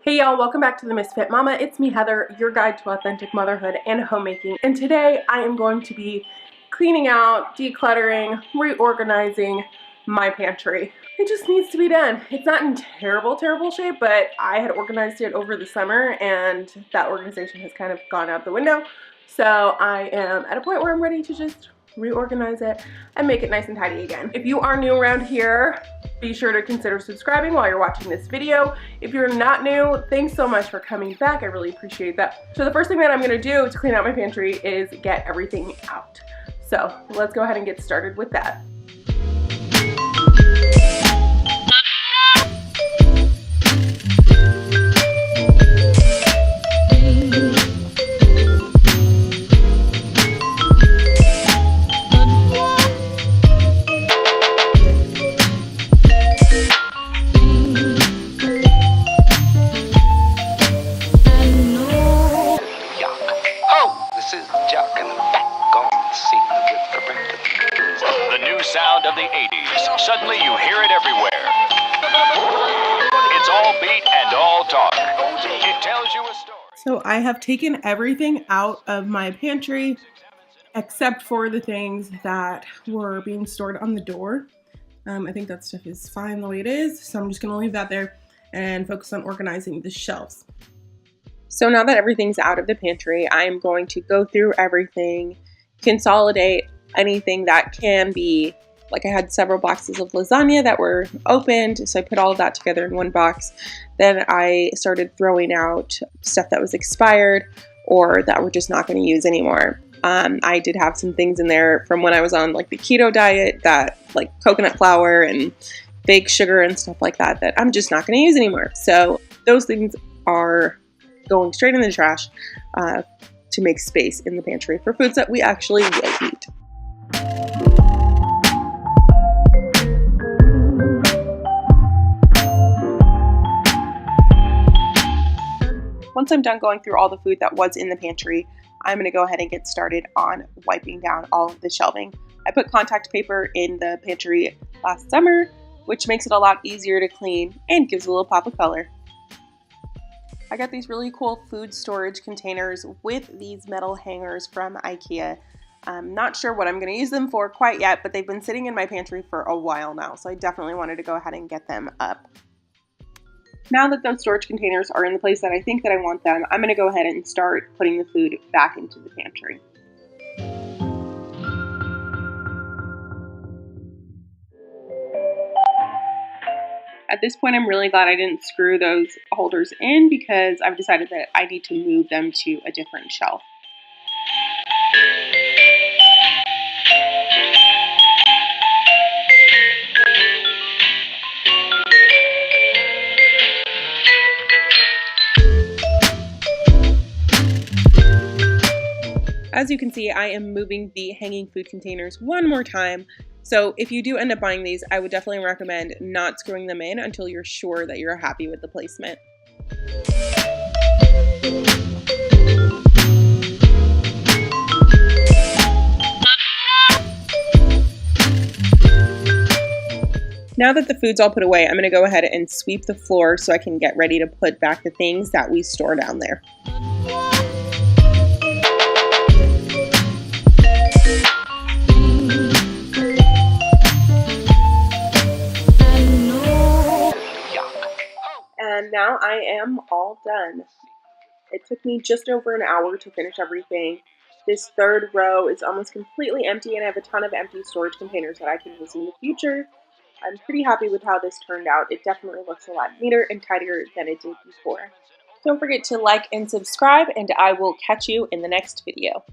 Hey y'all, welcome back to the Misfit Mama. It's me, Heather, your guide to authentic motherhood and homemaking. And today I am going to be cleaning out, decluttering, reorganizing my pantry. It just needs to be done. It's not in terrible shape, but I had organized it over the summer and that organization has kind of gone out the window. So I am at a point where I'm ready to just reorganize it and make it nice and tidy again. If you are new around here, be sure to consider subscribing while you're watching this video. If you're not new, thanks so much for coming back. I really appreciate that. So the first thing that I'm gonna do to clean out my pantry is get everything out. So let's go ahead and get started with that. Sound of the 80s. Suddenly you hear it everywhere. It's all beat and all talk. It tells you a story. So I have taken everything out of my pantry except for the things that were being stored on the door. I think that stuff is fine the way it is, so I'm just gonna leave that there and focus on organizing the shelves. So now that everything's out of the pantry, I'm going to go through everything, consolidate anything that can be, like I had several boxes of lasagna that were opened, so I put all of that together in one box. Then I started throwing out stuff that was expired or that we're just not going to use anymore. I did have some things in there from when I was on like the keto diet, that like coconut flour and fake sugar and stuff like that, that I'm just not going to use anymore. So those things are going straight in the trash to make space in the pantry for foods that we actually will eat. Once I'm done going through all the food that was in the pantry, I'm going to go ahead and get started on wiping down all of the shelving. I put contact paper in the pantry last summer, which makes it a lot easier to clean and gives a little pop of color. I got these really cool food storage containers with these metal hangers from IKEA. I'm not sure what I'm going to use them for quite yet, but they've been sitting in my pantry for a while now, so I definitely wanted to go ahead and get them up. Now that those storage containers are in the place that I think that I want them, I'm going to go ahead and start putting the food back into the pantry. At this point, I'm really glad I didn't screw those holders in because I've decided that I need to move them to a different shelf. As you can see, I am moving the hanging food containers one more time. So if you do end up buying these, I would definitely recommend not screwing them in until you're sure that you're happy with the placement. Now that the food's all put away, I'm going to go ahead and sweep the floor so I can get ready to put back the things that we store down there. And now I am all done. It took me just over an hour to finish everything. This third row is almost completely empty and I have a ton of empty storage containers that I can use in the future. I'm pretty happy with how this turned out. It definitely looks a lot neater and tidier than it did before. Don't forget to like and subscribe, and I will catch you in the next video.